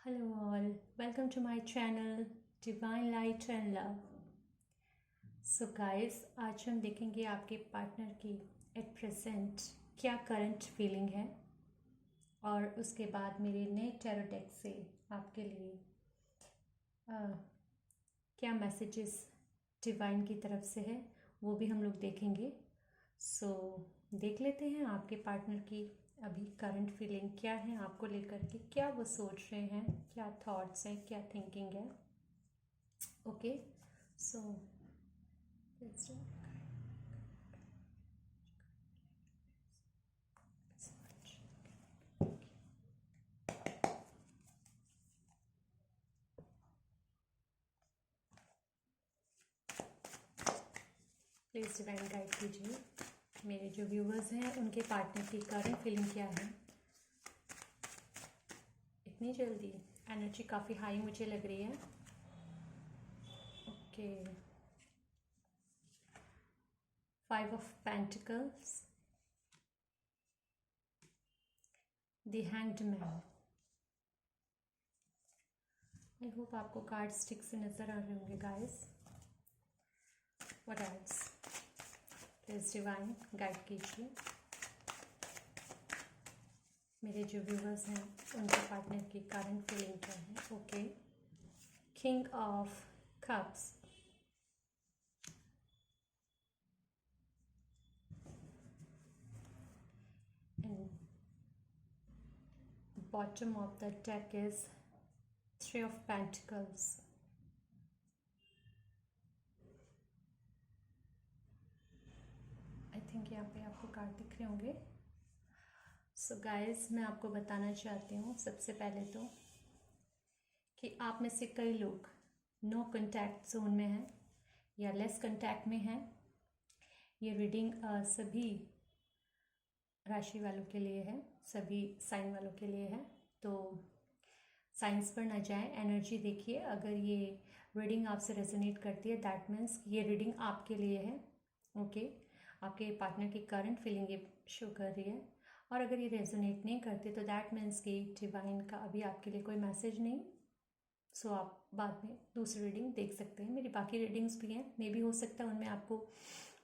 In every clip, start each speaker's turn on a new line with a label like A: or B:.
A: Hello all, welcome to my channel Divine Light and Love. So guys, आज हम देखेंगे आपके पार्टनर की एट प्रेजेंट क्या करंट फीलिंग है और उसके बाद मेरे नए टैरो डेक से आपके लिए क्या मैसेजेस डिवाइन की तरफ से है वो भी हम लोग देखेंगे। सो देख लेते हैं आपके पार्टनर की अभी करंट फीलिंग क्या है आपको लेकर के, क्या वो सोच रहे हैं, क्या थॉट्स हैं, क्या थिंकिंग है। Okay, so let's please divine guide कीजिए मेरे जो व्यूवर्स हैं उनके पार्टनर की करंट फीलिंग क्या है। इतनी जल्दी एनर्जी काफ़ी हाई मुझे लग रही है। Okay, 5 of pentacles, the hanged man. I hope आपको कार्ड्स ठीक से नज़र आ रहे होंगे guys. What else, please divine guide कीजिए मेरे जो व्यूवर्स हैं उनके पार्टनर की करंट फीलिंग क्या है। Okay, king of cups, and bottom of the deck is 3 of Pentacles. I think यहाँ पे आपको कार्ड दिख रहे होंगे। सो गाइस, मैं आपको बताना चाहती हूँ सबसे पहले तो कि आप में से कई लोग नो कांटेक्ट जोन में हैं या लेस कांटेक्ट में हैं। ये रीडिंग सभी राशि वालों के लिए है, सभी साइन वालों के लिए है। तो साइंस पर ना जाएं, एनर्जी देखिए। अगर ये रीडिंग आपसे रेजोनेट करती है दैट मीन्स ये रीडिंग आपके लिए है। ओके, आपके पार्टनर की करंट फीलिंग ये शो कर रही है। और अगर ये रेजोनेट नहीं करती तो दैट मीन्स कि डिवाइन का अभी आपके लिए कोई मैसेज नहीं। सो आप बाद में दूसरी रीडिंग देख सकते हैं। मेरी बाकी रीडिंग्स भी हैं, मे बी हो सकता है उनमें आपको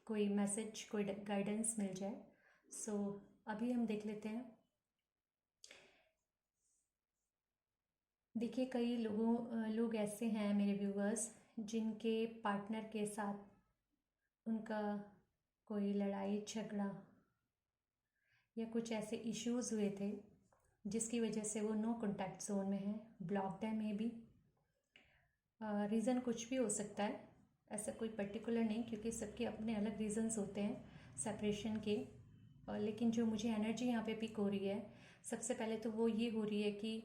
A: कोई मैसेज, कोई गाइडेंस मिल जाए। सो अभी हम देख लेते हैं। देखिए, कई लोग ऐसे हैं मेरे व्यूवर्स जिनके पार्टनर के साथ उनका कोई लड़ाई झगड़ा या कुछ ऐसे इश्यूज़ हुए थे जिसकी वजह से वो नो कॉन्टैक्ट जोन में है, ब्लॉक्ड है। मे बी रीज़न कुछ भी हो सकता है, ऐसा कोई पर्टिकुलर नहीं, क्योंकि सबके अपने अलग रीज़न्स होते हैं सेपरेशन के। लेकिन जो मुझे एनर्जी यहाँ पे पिक हो रही है, सबसे पहले तो वो ये हो रही है कि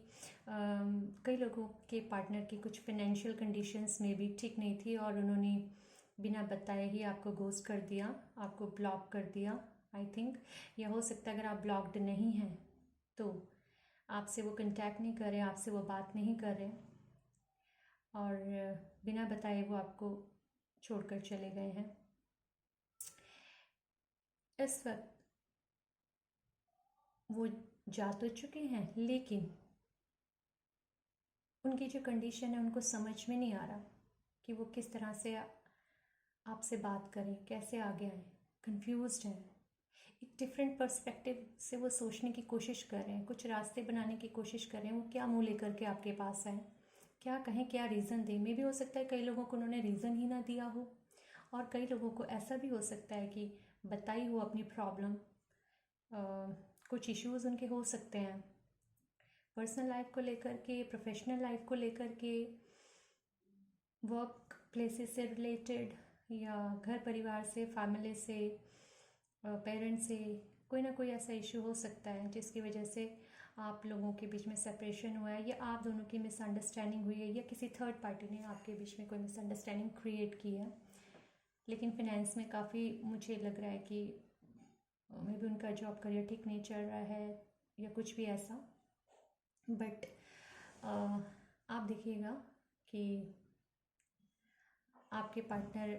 A: कई लोगों के पार्टनर की कुछ फाइनेंशियल कंडीशंस में भी ठीक नहीं थी और उन्होंने बिना बताए ही आपको घोस्ट कर दिया, आपको ब्लॉक कर दिया। आई थिंक यह हो सकता है अगर आप ब्लॉक्ड नहीं हैं तो आपसे वो कंटेक्ट नहीं कर रहे, आपसे वो बात नहीं कर रहे और बिना बताए वो आपको छोड़कर चले गए हैं। इस वक्त वो जा तो चुके हैं लेकिन उनकी जो कंडीशन है उनको समझ में नहीं आ रहा कि वो किस तरह से आपसे बात करें, कैसे आगे आए। कंफ्यूज्ड हैं, एक डिफरेंट पर्सपेक्टिव से वो सोचने की कोशिश कर रहे हैं, कुछ रास्ते बनाने की कोशिश कर रहे हैं। वो क्या मुंह लेकर के आपके पास आए, क्या कहें, क्या रीज़न दें। मे भी हो सकता है कई लोगों को उन्होंने रीज़न ही ना दिया हो और कई लोगों को ऐसा भी हो सकता है कि बताई हो अपनी प्रॉब्लम। कुछ इश्यूज़ उनके हो सकते हैं पर्सनल लाइफ को लेकर के, प्रोफेशनल लाइफ को लेकर के, वर्क प्लेसेस से रिलेटेड या घर परिवार से, फैमिली से, पेरेंट्स से। कोई ना कोई ऐसा इशू हो सकता है जिसकी वजह से आप लोगों के बीच में सेपरेशन हुआ है या आप दोनों की मिसअंडरस्टैंडिंग हुई है या किसी थर्ड पार्टी ने आपके बीच में कोई मिसअंडरस्टैंडिंग क्रिएट की है। लेकिन फिनेंस में काफ़ी मुझे लग रहा है कि मे बी उनका जॉब करियर ठीक नहीं चल रहा है या कुछ भी ऐसा। बट आप देखिएगा कि आपके पार्टनर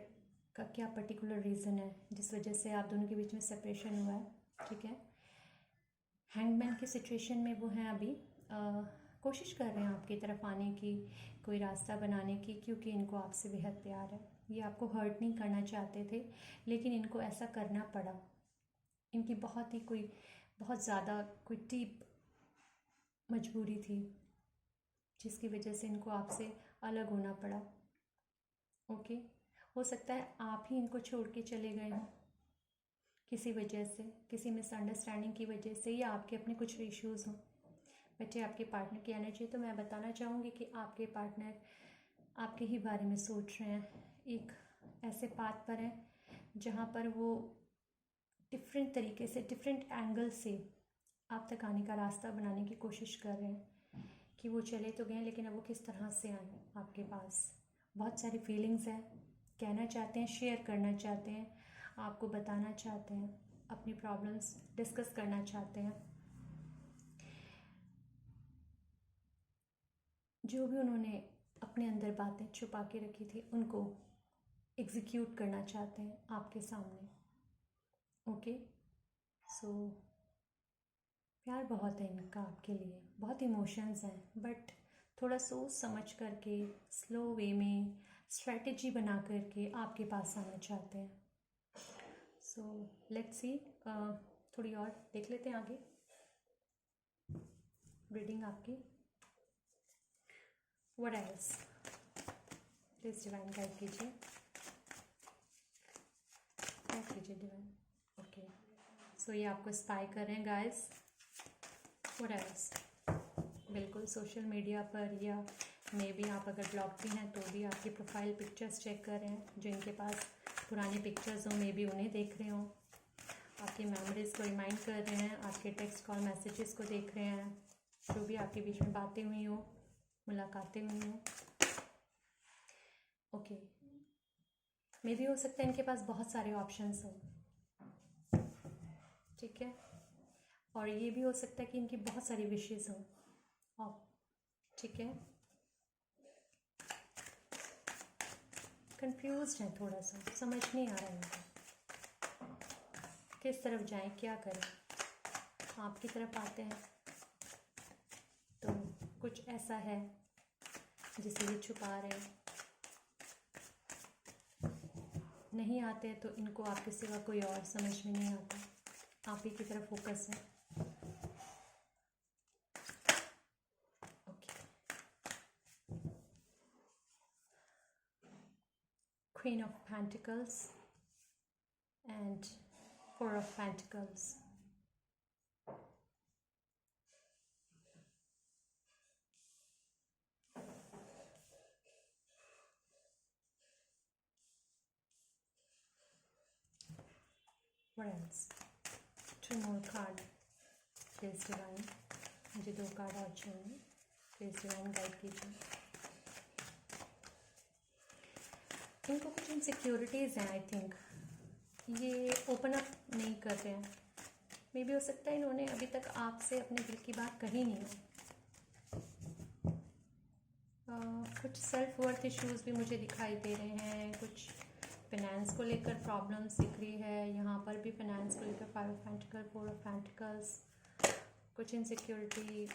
A: का क्या पर्टिकुलर रीज़न है जिस वजह से आप दोनों के बीच में सेपरेशन हुआ है। ठीक है, हैंगमैन की सिचुएशन में वो हैं अभी। कोशिश कर रहे हैं आपकी तरफ आने की, कोई रास्ता बनाने की, क्योंकि इनको आपसे बेहद प्यार है। ये आपको हर्ट नहीं करना चाहते थे, लेकिन इनको ऐसा करना पड़ा। इनकी बहुत ज़्यादा कोई डीप मजबूरी थी, जिसकी वजह से इनको आपसे अलग होना पड़ा। ओके, हो सकता है आप ही इनको छोड़ के चले गए हों किसी वजह से, किसी मिसअंडरस्टैंडिंग की वजह से, या आपके अपने कुछ इश्यूज़ हों। बच्चे, आपके पार्टनर की एनर्जी, तो मैं बताना चाहूँगी कि आपके पार्टनर आपके ही बारे में सोच रहे हैं। एक ऐसे पाथ पर हैं जहाँ पर वो डिफरेंट तरीके से, डिफरेंट एंगल से आप तक आने का रास्ता बनाने की कोशिश कर रहे हैं कि वो चले तो गए, लेकिन अब वो किस तरह से आए आपके पास। बहुत सारी फीलिंग्स हैं, कहना चाहते हैं, शेयर करना चाहते हैं, आपको बताना चाहते हैं, अपनी प्रॉब्लम्स डिस्कस करना चाहते हैं। जो भी उन्होंने अपने अंदर बातें छुपा के रखी थी, उनको एग्जीक्यूट करना चाहते हैं आपके सामने। ओके, सो प्यार बहुत है इनका आपके लिए, बहुत इमोशंस हैं, बट थोड़ा सोच समझ करके, स्लो वे में, स्ट्रेटजी बना करके आपके पास आना चाहते हैं। सो लेट्स सी, थोड़ी और देख लेते हैं आगे रीडिंग आपकी। What else, please divine guide कीजिए, गाइड कीजिए डिवाइन। ओके, सो ये आपको स्पाई कर रहे हैं गाइस। व्हाट एल्स, बिल्कुल सोशल मीडिया पर, या मे बी आप अगर ब्लॉग भी हैं तो भी आपकी प्रोफाइल पिक्चर्स चेक कर रहे हैं। जिनके पास पुरानी पिक्चर्स हों, मे बी उन्हें देख रहे हों, आपकी मेमोरीज़ को रिमाइंड कर रहे हैं, आपके टेक्स्ट कॉल मैसेजेस को देख रहे हैं, जो भी आपके बीच में बातें हुई हो, मुलाकातें हुई हों। ओके, मे बी हो सकता है इनके पास बहुत सारे ऑप्शंस हों, ठीक है, और ये भी हो सकता है कि इनकी बहुत सारी विशेज़ हों, ठीक है। कंफ्यूज्ड हैं थोड़ा सा, समझ नहीं आ रहा है इनको किस तरफ जाएं, क्या करें। आपकी तरफ आते हैं तो कुछ ऐसा है जिसे ये छुपा रहे हैं, नहीं आते हैं तो इनको आपके सिवा कोई और समझ में नहीं आता, आप ही की तरफ फोकस है। Okay, queen of pentacles and four of pentacles. What else? Two more card. Please divine, मुझे 2 कार्ड और चाहिए। प्लीज डिवाइन गाइड कीजिए। इनको कुछ इनसिक्योरिटीज़ हैं, आई थिंक ये ओपन अप नहीं कर रहे हैं। मे बी हो सकता है इन्होंने अभी तक आपसे अपने दिल की बात कही नहीं है। कुछ सेल्फ वर्थ इश्यूज़ भी मुझे दिखाई दे रहे हैं, कुछ फाइनेंस को लेकर प्रॉब्लम्स दिख रही है, यहाँ पर भी फाइनेंस को लेकर 5 ऑफ पेंटिकल, 4 ऑफ पेंटिकल्स, कुछ इनसिक्योरिटी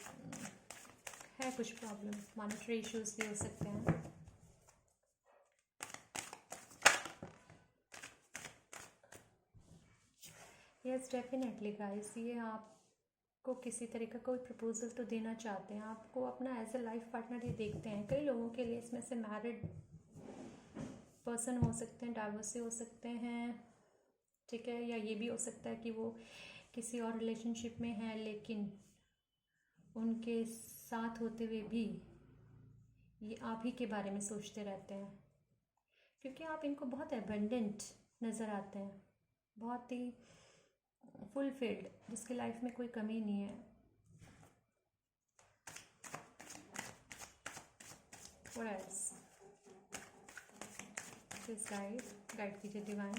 A: है, कुछ प्रॉब्लम, मॉनेटरी इश्यूज़ भी हो सकते हैं। यस डेफिनेटली गाइस, ये आपको किसी तरह का कोई प्रपोजल तो देना चाहते हैं, आपको अपना एज ए लाइफ पार्टनर ये देखते हैं। कई लोगों के लिए इसमें से मैरिड पर्सन हो सकते हैं, डाइवोर्सी हो सकते हैं, ठीक है, या ये भी हो सकता है कि वो किसी और रिलेशनशिप में है, लेकिन उनके साथ होते हुए भी ये आप ही के बारे में सोचते रहते हैं, क्योंकि आप इनको बहुत एबंडेंट नज़र आते हैं, बहुत ही फुलफिल्ड, जिसकी लाइफ में कोई कमी नहीं है। What else? प्लीज गाइड कीजिए डिवाइन,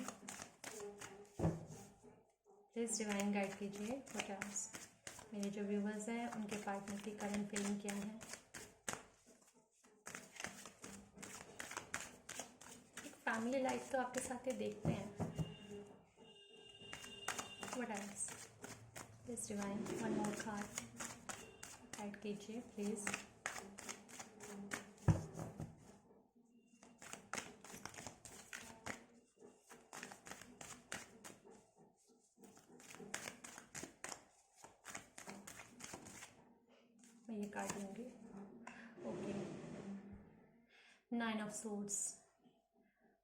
A: प्लीज डिवाइन गाइड कीजिए। What else? मेरे जो व्यूवर्स हैं उनके पार्टनर की करंट फीलिंग क्या है। एक फैमिली लाइफ तो आपके साथ ये देखते हैं। What else? Please divine, one more card, guide कीजिए प्लीज़। मैं ये काट लूँगी। ओके, 9 ऑफ सोर्ड्स,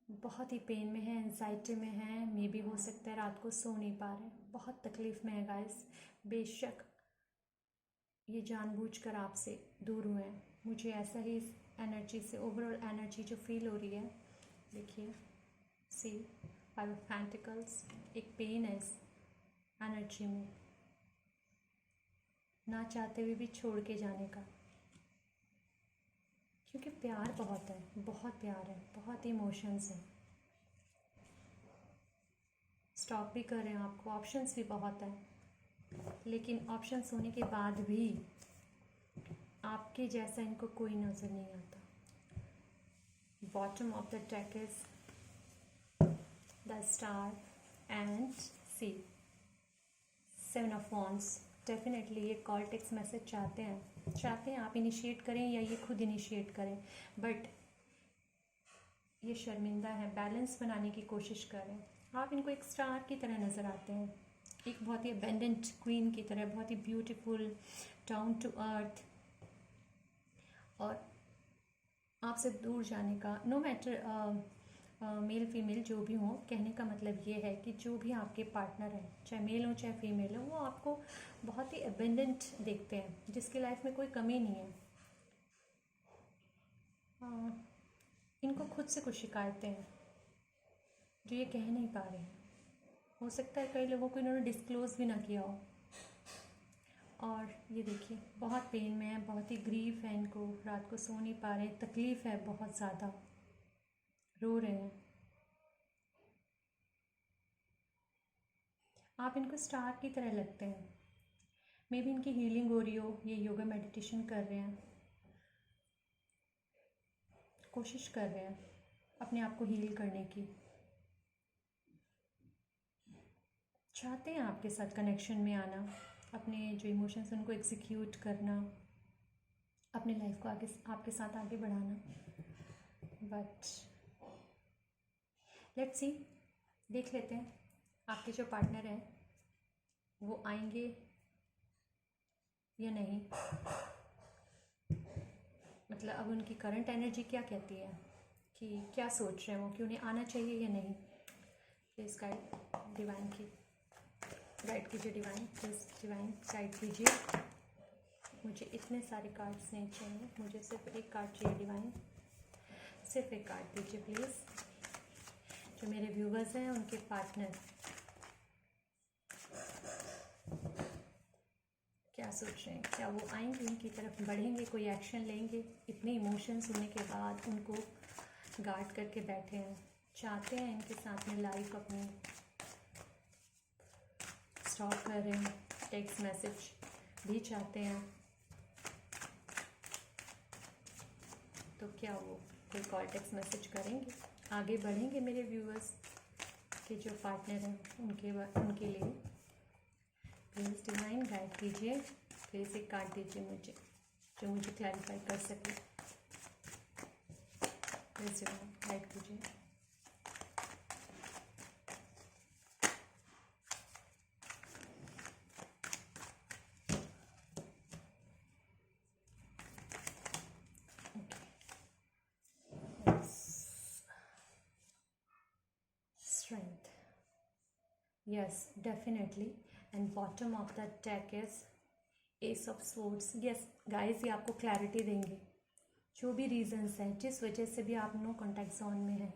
A: बहुत ही पेन में है, एंजाइटी में है, मे बी हो सकता है रात को सो नहीं पा रहे, बहुत तकलीफ़ में है गाइस। बेशक ये जानबूझकर आपसे दूर हुए हैं, मुझे ऐसा ही इस एनर्जी से, ओवरऑल एनर्जी जो फील हो रही है, देखिए सी 5 ऑफ पेंटिकल्स, एक पेन है इस एनर्जी में, ना चाहते हुए भी छोड़ के जाने का, क्योंकि प्यार बहुत है, बहुत प्यार है, बहुत इमोशंस हैं। स्टॉप भी कर रहे हैं आपको, ऑप्शंस भी बहुत है, लेकिन ऑप्शंस होने के बाद भी आपके जैसा इनको कोई नज़र नहीं आता। Bottom of the deck is the star and see 7 of wands. Definitely ये कॉल टेक्स्ट मैसेज चाहते हैं आप इनिशिएट करें या ये खुद इनिशिएट करें, बट ये शर्मिंदा है, बैलेंस बनाने की कोशिश कर रहे हैं। आप इनको एक स्टार की तरह नज़र आते हैं, एक बहुत ही अबेंडेंट क्वीन की तरह, बहुत ही ब्यूटीफुल, डाउन टू अर्थ, और आपसे दूर जाने का, नो मैटर मेल फीमेल जो भी हो, कहने का मतलब ये है कि जो भी आपके पार्टनर हैं, चाहे मेल हो चाहे फीमेल हो, वो आपको बहुत ही अबेंडेंट देखते हैं, जिसकी लाइफ में कोई कमी नहीं है। इनको खुद से कुछ शिकायतें हैं जो ये कह नहीं पा रहे हैं, हो सकता है कई लोगों को इन्होंने डिस्क्लोज़ भी ना किया हो। और ये देखिए बहुत पेन में है, बहुत ही ग्रीफ है इनको, रात को सो नहीं पा रहे, तकलीफ़ है बहुत ज़्यादा, रो रहे हैं। आप इनको स्टार की तरह लगते हैं, मे बी इनकी हीलिंग हो रही हो, ये योगा मेडिटेशन कर रहे हैं, कोशिश कर रहे हैं अपने आप को हील करने की, चाहते हैं आपके साथ कनेक्शन में आना, अपने जो इमोशंस उनको एग्जीक्यूट करना, अपनी लाइफ को आगे आपके साथ आगे बढ़ाना, बट लेट्स सी, देख लेते हैं आपके जो पार्टनर हैं वो आएंगे या नहीं, मतलब अब उनकी करंट एनर्जी क्या कहती है, कि क्या सोच रहे हैं वो, कि उन्हें आना चाहिए या नहीं। प्लीज़ गाइड डिवाइन की गाइड कीजिए, डिवाइन प्लीज़ डिवाइन गाइड कीजिए। मुझे इतने सारे कार्ड्स नहीं चाहिए, मुझे सिर्फ एक कार्ड चाहिए डिवाइन, सिर्फ एक कार्ड दीजिए प्लीज़। जो मेरे व्यूवर्स हैं उनके पार्टनर क्या सोच रहे हैं, क्या वो आएंगे, उनकी तरफ बढ़ेंगे, कोई एक्शन लेंगे, इतने इमोशंस होने के बाद उनको गार्ड करके बैठे हैं, चाहते हैं इनके साथ में लाइफ अपनी स्टॉप कर रहे हैं, टेक्स्ट मैसेज भी चाहते हैं, तो क्या वो कोई कॉल टेक्स्ट मैसेज करेंगे, आगे बढ़ेंगे मेरे व्यूअर्स के जो पार्टनर हैं उनके लिए। प्लीज़ डिवाइन गाइड कीजिए, प्लीज़ एक कार्ड दीजिए मुझे जो मुझे क्लैरिफाई कर सके, प्लीज़ डिवाइन गाइड कीजिए। Strength, yes, definitely, and bottom of that deck is Ace of Swords. Yes guys, ये आपको क्लैरिटी देंगे, जो भी रीजंस हैं जिस वजह से भी आप नो कॉन्टैक्ट जोन में हैं,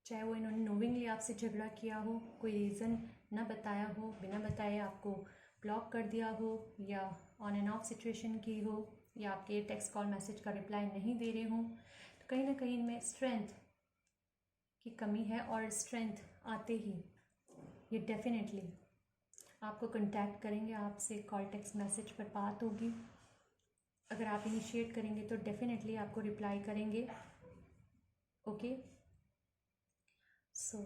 A: चाहे वो इन्होंने नोविंगली आपसे झगड़ा किया हो, कोई रीज़न ना बताया हो, बिना बताए आपको ब्लॉक कर दिया हो, या ऑन एंड ऑफ सिचुएशन की हो, या आपके टेक्स्ट कॉल मैसेज का रिप्लाई नहीं दे रहे हों, तो कहीं ना कहीं इनमें स्ट्रेंथ की कमी है, और स्ट्रेंथ आते ही ये डेफिनेटली आपको कांटेक्ट करेंगे, आपसे कॉल टेक्स्ट मैसेज पर बात होगी, अगर आप इनिशिएट करेंगे तो डेफिनेटली आपको रिप्लाई करेंगे। ओके, सो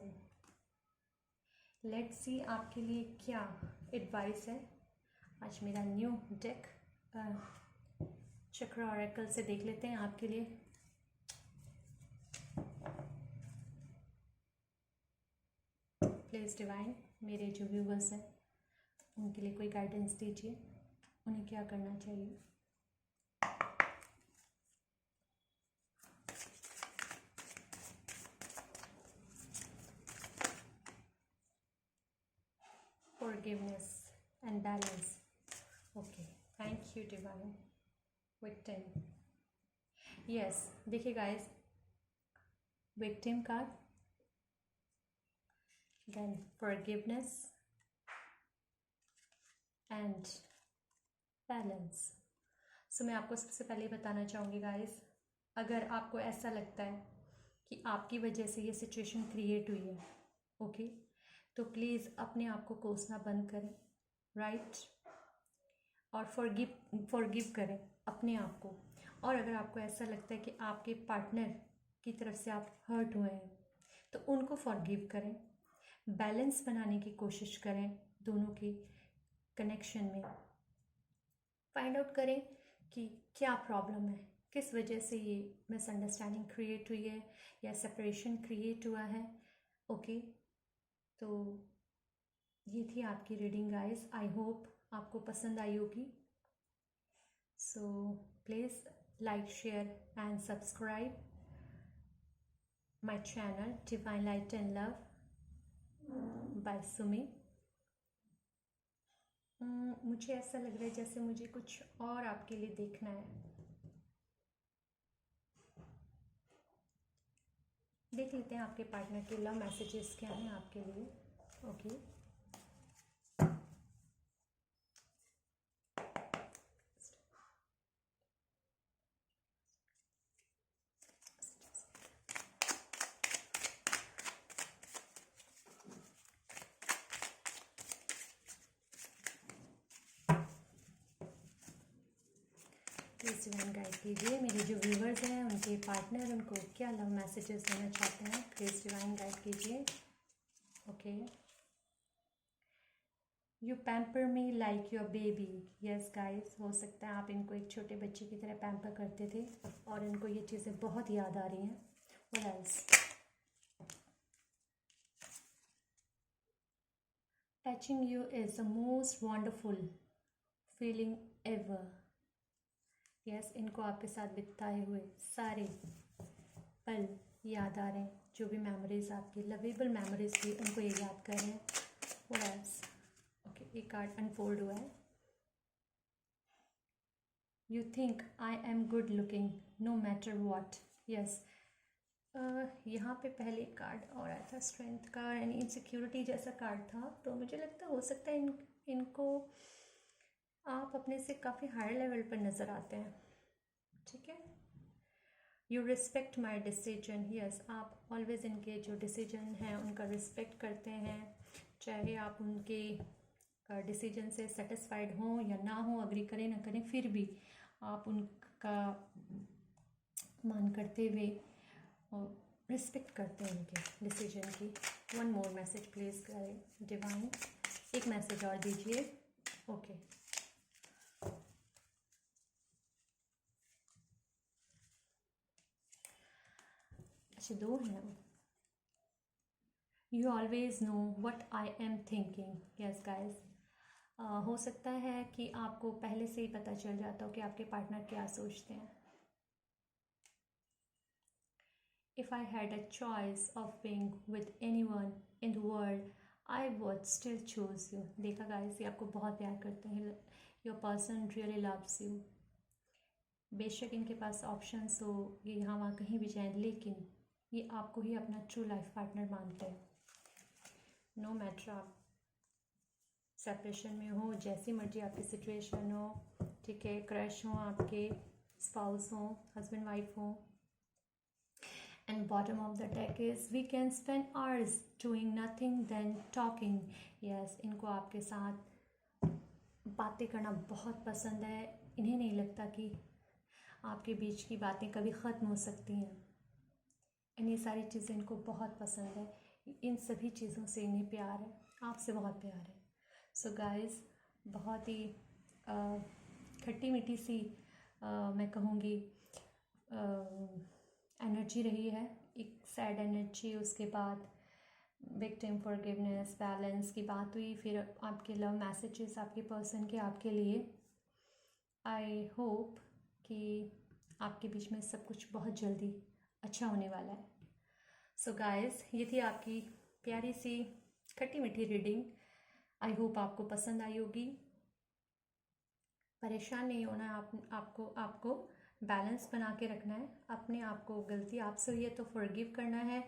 A: लेट्स सी आपके लिए क्या एडवाइस है। आज मेरा न्यू डेक चक्र ऑरेकल से देख लेते हैं आपके लिए। प्लीज़ डिवाइन, मेरे जो व्यूवर्स हैं उनके लिए कोई गाइडेंस दीजिए, उन्हें क्या करना चाहिए। Forgiveness and balance. Okay, thank you divine. Victim. Yes, देखिए guys, victim card, then forgiveness and balance. So मैं आपको सबसे पहले बताना चाहूँगी guys, अगर आपको ऐसा लगता है कि आपकी वजह से ये सिचुएशन क्रिएट हुई है, ओके, तो प्लीज़ अपने आप को कोसना बंद करें, राइट, और फॉरगिव करें अपने आप को। और अगर आपको ऐसा लगता है कि आपके पार्टनर की तरफ से आप हर्ट हुए हैं तो उनको फॉरगिव करें, बैलेंस बनाने की कोशिश करें दोनों की कनेक्शन में। फाइंड आउट करें कि क्या प्रॉब्लम है, किस वजह से ये मिसअंडरस्टैंडिंग क्रिएट हुई है या सेपरेशन क्रिएट हुआ है, ओके। तो ये थी आपकी रीडिंग गाइस, आई होप आपको पसंद आई होगी। So please like, share and subscribe my channel divine light and love by Sumi. मुझे ऐसा लग रहा है जैसे मुझे कुछ और आपके लिए देखना है। देख लेते हैं आपके पार्टनर के लव मैसेजेस क्या हैं आपके लिए, ओके। प्लीज़ डिवाइन गाइड कीजिए, मेरे जो व्यूवर्स हैं उनके पार्टनर उनको क्या लव मैसेजेस देना चाहते हैं, प्लीज़ डिवाइन गाइड कीजिए, okay. You pamper me like your baby, yes guys, हो सकता है आप इनको एक छोटे बच्चे की तरह पैम्पर करते थे और इनको ये चीज़ें बहुत याद आ रही हैं। What else? Touching you is the most wonderful feeling ever, yes, इनको आपके साथ बिताए हुए सारे पल याद आ रहे हैं, जो भी मेमोरीज आपकी लवेबल मेमोरीज थी उनको ये याद कर रहे हैं। What else? ओके, एक कार्ड अनफोल्ड हुआ है। You think I am good looking no matter what, yes. यहाँ पे पहले एक कार्ड और आया था स्ट्रेंथ का, यानी इनसिक्योरिटी जैसा कार्ड था, तो मुझे लगता हो सकता है इनको आप अपने से काफ़ी हायर लेवल पर नज़र आते हैं, ठीक है। You respect my decision, yes, आप ऑलवेज इनके जो डिसीजन हैं उनका रिस्पेक्ट करते हैं, चाहे आप उनके डिसीजन से सेटिस्फाइड हों या ना हो, अग्री करें ना करें, फिर भी आप उनका मान करते हुए और रिस्पेक्ट करते हैं उनके डिसीजन की। वन मोर मैसेज प्लीज़ करें डिवाइन, एक मैसेज और दीजिए, ओके। अच्छा, दो हैं। You always know what I am thinking, yes guys, हो सकता है कि आपको पहले से ही पता चल जाता हो कि आपके पार्टनर क्या सोचते हैं। If I had a choice of being with anyone in the world I would still choose you. देखा गाइज, ये आपको बहुत प्यार करते हैं, your person really loves you. बेशक इनके पास ऑप्शंस हो, ये यहाँ वहाँ कहीं भी जाएं, लेकिन ये आपको ही अपना ट्रू लाइफ पार्टनर मानते हैं। नो मैटर आप सेपरेशन में हो, जैसी मर्जी आपकी सिचुएशन हो, ठीक है, क्रश हो, आपके स्पाउस हो, हस्बैंड वाइफ हो। And bottom of the deck is we can spend hours doing nothing than talking, yes, इनको आपके साथ बातें करना बहुत पसंद है। इन्हें नहीं लगता कि आपके बीच की बातें कभी ख़त्म हो सकती हैं, ये सारी चीज़ें इनको बहुत पसंद है, इन सभी चीज़ों से इन्हें प्यार है, आपसे बहुत प्यार है। सो गाइस, बहुत ही खट्टी मीठी सी मैं कहूँगी एनर्जी रही है, एक सैड एनर्जी। उसके बाद विक्टिम फॉरगिवनेस, बैलेंस की बात हुई, फिर आपके लव मैसेजेस आपके पर्सन के आपके लिए। आई होप कि आपके बीच में सब कुछ बहुत जल्दी अच्छा होने वाला है। सो गाइस, ये थी आपकी प्यारी सी खट्टी मीठी रीडिंग। आई होप आपको पसंद आई होगी। परेशान नहीं होना है, आपको बैलेंस बना के रखना है। अपने आप को, गलती आपसे हुई है तो फॉरगिव करना है।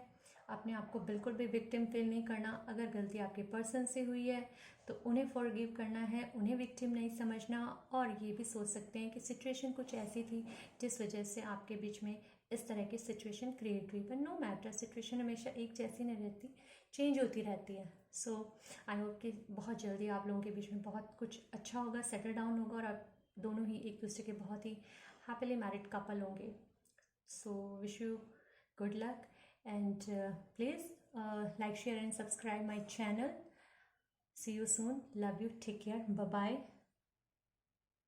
A: अपने आप को बिल्कुल भी विक्टिम फील नहीं करना। अगर गलती आपके पर्सन से हुई है तो उन्हें फॉरगिव करना है, उन्हें विक्टिम नहीं समझना। और ये भी सोच सकते हैं कि सिचुएशन कुछ ऐसी थी जिस वजह से आपके बीच में इस तरह की सिचुएशन क्रिएट हुई। पर नो मैटर, सिचुएशन हमेशा एक जैसी नहीं रहती, चेंज होती रहती है। सो आई होप कि बहुत जल्दी आप लोगों के बीच में बहुत कुछ अच्छा होगा, सेटल डाउन होगा और आप दोनों ही एक दूसरे के बहुत ही हैप्पीली मैरिड कपल होंगे। So wish you good luck and please like, share and subscribe my channel. See you soon. Love you. Take care. Bye bye.